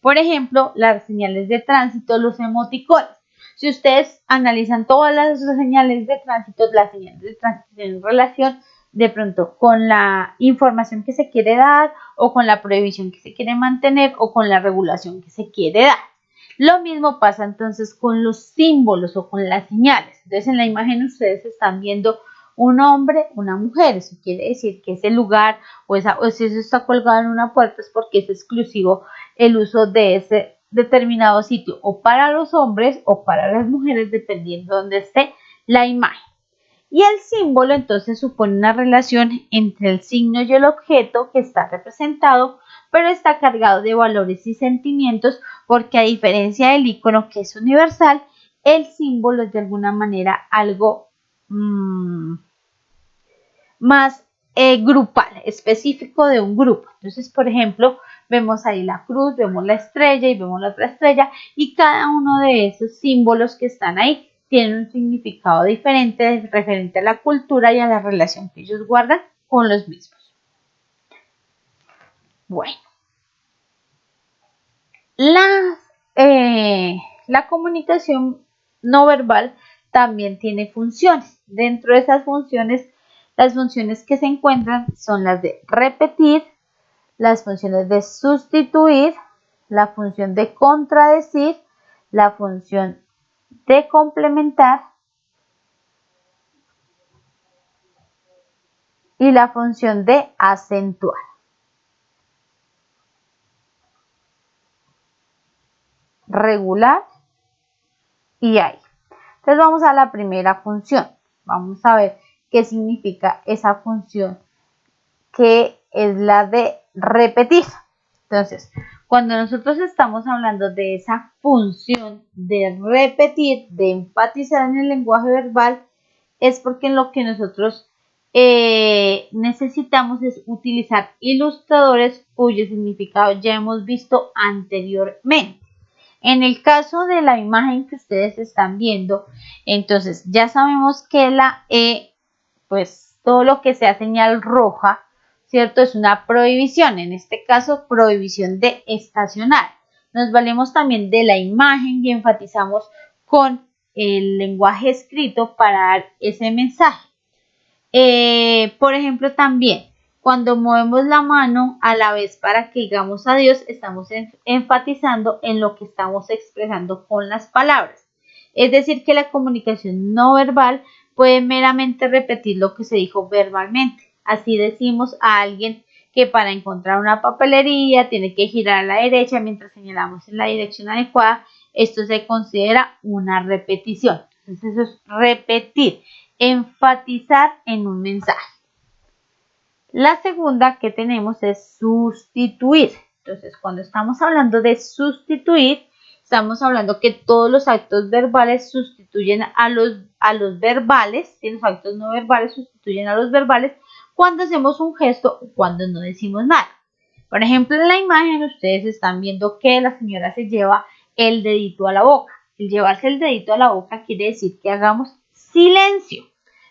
Por ejemplo, las señales de tránsito, los emoticones. Si ustedes analizan todas las señales de tránsito, las señales de tránsito tienen relación de pronto con la información que se quiere dar o con la prohibición que se quiere mantener o con la regulación que se quiere dar. Lo mismo pasa entonces con los símbolos o con las señales. Entonces en la imagen ustedes están viendo un hombre, una mujer. Eso quiere decir que ese lugar o si eso está colgado en una puerta es porque es exclusivo el uso de ese determinado sitio o para los hombres o para las mujeres dependiendo de donde esté la imagen. Y el símbolo entonces supone una relación entre el signo y el objeto que está representado, pero está cargado de valores y sentimientos porque a diferencia del icono que es universal, el símbolo es de alguna manera algo más grupal, específico de un grupo. Entonces, por ejemplo, vemos ahí la cruz, vemos la estrella y vemos la otra estrella y cada uno de esos símbolos que están ahí tiene un significado diferente referente a la cultura y a la relación que ellos guardan con los mismos. Bueno, la comunicación no verbal también tiene funciones. Dentro de esas funciones, las funciones que se encuentran son las de repetir, las funciones de sustituir, la función de contradecir, la función de complementar y la función de acentuar. Regular y ahí. Entonces vamos a la primera función. Vamos a ver qué significa esa función que es la de repetir. Entonces, cuando nosotros estamos hablando de esa función de repetir, de enfatizar en el lenguaje verbal, es porque lo que nosotros necesitamos es utilizar ilustradores cuyo significado ya hemos visto anteriormente. En el caso de la imagen que ustedes están viendo, entonces ya sabemos que la E, pues todo lo que sea señal roja, ¿cierto? Es una prohibición, en este caso prohibición de estacionar. Nos valemos también de la imagen y enfatizamos con el lenguaje escrito para dar ese mensaje. Por ejemplo, también cuando movemos la mano a la vez para que digamos adiós, estamos enfatizando en lo que estamos expresando con las palabras. Es decir, que la comunicación no verbal puede meramente repetir lo que se dijo verbalmente. Así decimos a alguien que para encontrar una papelería tiene que girar a la derecha mientras señalamos en la dirección adecuada. Esto se considera una repetición. Entonces eso es repetir, enfatizar en un mensaje. La segunda que tenemos es sustituir. Entonces, cuando estamos hablando de sustituir, estamos hablando que todos los actos verbales sustituyen a los verbales, y los actos no verbales sustituyen a los verbales cuando hacemos un gesto o cuando no decimos nada. Por ejemplo, en la imagen ustedes están viendo que la señora se lleva el dedito a la boca. El llevarse el dedito a la boca quiere decir que hagamos silencio,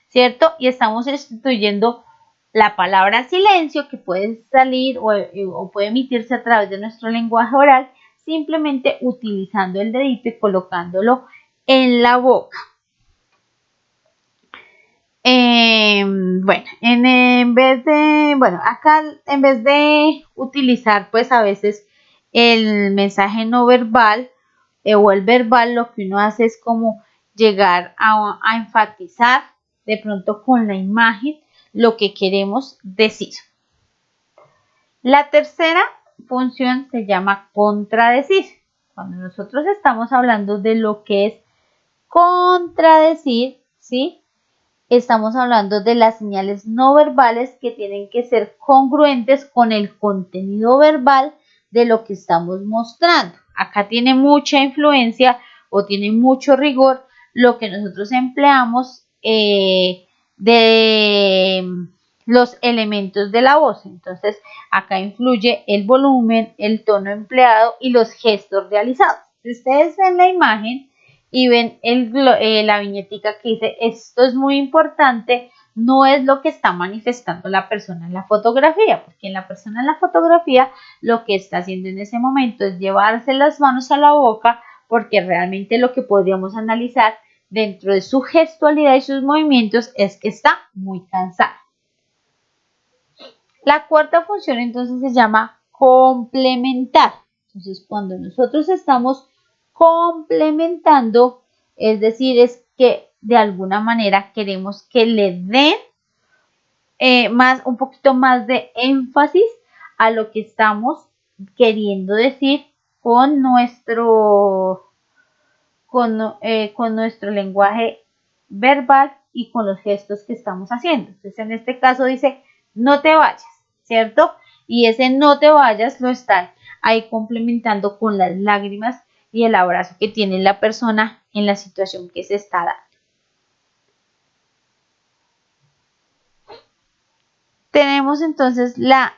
¿cierto? Y estamos sustituyendo la palabra silencio, que puede salir o puede emitirse a través de nuestro lenguaje oral, simplemente utilizando el dedito y colocándolo en la boca. Acá en vez de utilizar pues a veces el mensaje no verbal o el verbal, lo que uno hace es como llegar a enfatizar de pronto con la imagen lo que queremos decir. La tercera función se llama contradecir. Cuando nosotros estamos hablando de lo que es contradecir, ¿sí? Estamos hablando de las señales no verbales que tienen que ser congruentes con el contenido verbal de lo que estamos mostrando. Acá tiene mucha influencia o tiene mucho rigor lo que nosotros empleamos de los elementos de la voz. Entonces, acá influye el volumen, el tono empleado y los gestos realizados. Si ustedes ven la imagen y ven la viñetica que dice esto es muy importante, no es lo que está manifestando la persona en la fotografía, porque en la persona en la fotografía lo que está haciendo en ese momento es llevarse las manos a la boca, porque realmente lo que podríamos analizar dentro de su gestualidad y sus movimientos es que está muy cansada. La cuarta función entonces se llama complementar. Entonces cuando nosotros estamos complementando, es decir, es que de alguna manera queremos que le den un poquito más de énfasis a lo que estamos queriendo decir con nuestro lenguaje verbal y con los gestos que estamos haciendo. Entonces, en este caso dice, no te vayas, ¿cierto? Y ese no te vayas lo están ahí complementando con las lágrimas y el abrazo que tiene la persona en la situación que se está dando. Tenemos entonces la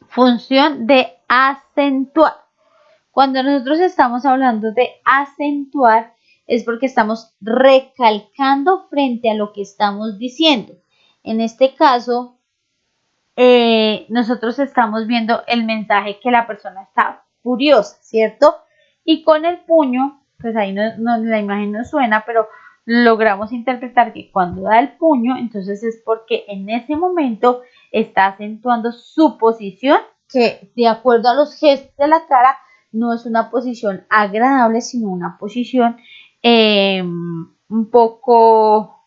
función de acentuar. Cuando nosotros estamos hablando de acentuar es porque estamos recalcando frente a lo que estamos diciendo. En este caso, nosotros estamos viendo el mensaje que la persona está furiosa, ¿cierto? Y con el puño, pues ahí la imagen no suena, pero logramos interpretar que cuando da el puño, entonces es porque en ese momento está acentuando su posición, que de acuerdo a los gestos de la cara, no es una posición agradable, sino una posición un poco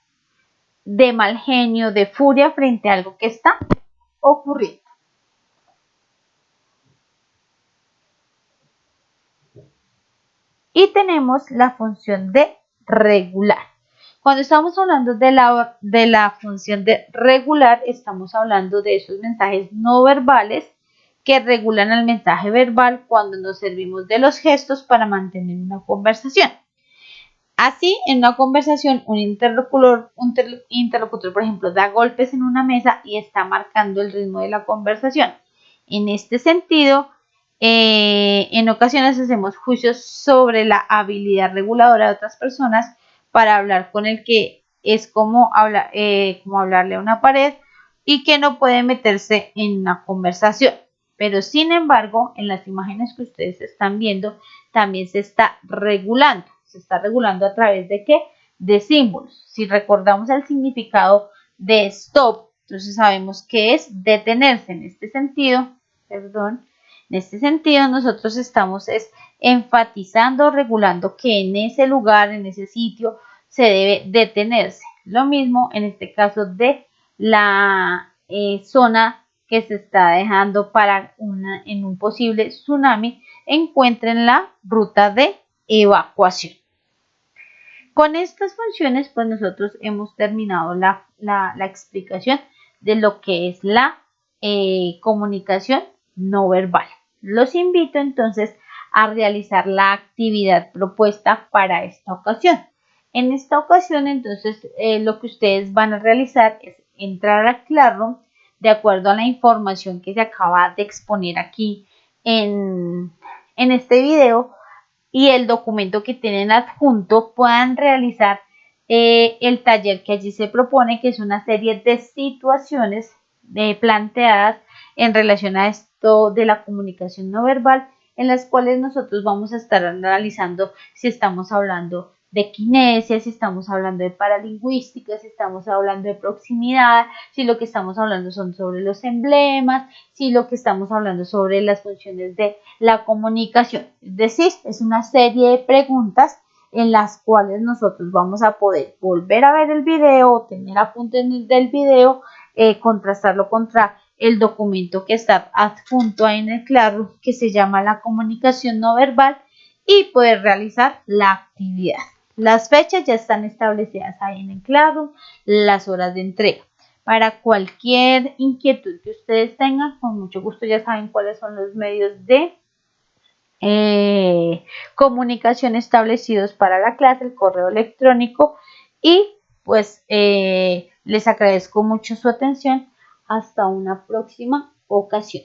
de mal genio, de furia frente a algo que está ocurriendo. Y tenemos la función de regular. Cuando estamos hablando de la función de regular, estamos hablando de esos mensajes no verbales que regulan el mensaje verbal cuando nos servimos de los gestos para mantener una conversación. Así, en una conversación, un interlocutor, por ejemplo, da golpes en una mesa y está marcando el ritmo de la conversación. En este sentido, en ocasiones hacemos juicios sobre la habilidad reguladora de otras personas para hablar con el que es como hablarle a una pared y que no puede meterse en una conversación. Pero sin embargo, en las imágenes que ustedes están viendo, también se está regulando. Se está regulando a través de ¿qué? De símbolos. Si recordamos el significado de stop, entonces sabemos que es detenerse. En este sentido, nosotros estamos enfatizando, regulando que en ese lugar, en ese sitio, se debe detenerse. Lo mismo en este caso de la zona que se está dejando para en un posible tsunami, encuentren la ruta de evacuación. Con estas funciones, pues nosotros hemos terminado la explicación de lo que es la comunicación no verbal. Los invito entonces a realizar la actividad propuesta para esta ocasión. En esta ocasión, entonces, lo que ustedes van a realizar es entrar a Classroom de acuerdo a la información que se acaba de exponer aquí en este video y el documento que tienen adjunto, puedan realizar el taller que allí se propone, que es una serie de situaciones planteadas en relación a esto de la comunicación no verbal, en las cuales nosotros vamos a estar analizando si estamos hablando de kinesia, si estamos hablando de paralingüística, si estamos hablando de proximidad, si lo que estamos hablando son sobre los emblemas, si lo que estamos hablando sobre las funciones de la comunicación. Es decir, es una serie de preguntas en las cuales nosotros vamos a poder volver a ver el video, tener apuntes del video, contrastarlo contra el documento que está adjunto ahí en el Classroom, que se llama la comunicación no verbal, y poder realizar la actividad. Las fechas ya están establecidas ahí en el Classroom, las horas de entrega. Para cualquier inquietud que ustedes tengan, con mucho gusto ya saben cuáles son los medios de comunicación establecidos para la clase, el correo electrónico, y pues les agradezco mucho su atención. Hasta una próxima ocasión.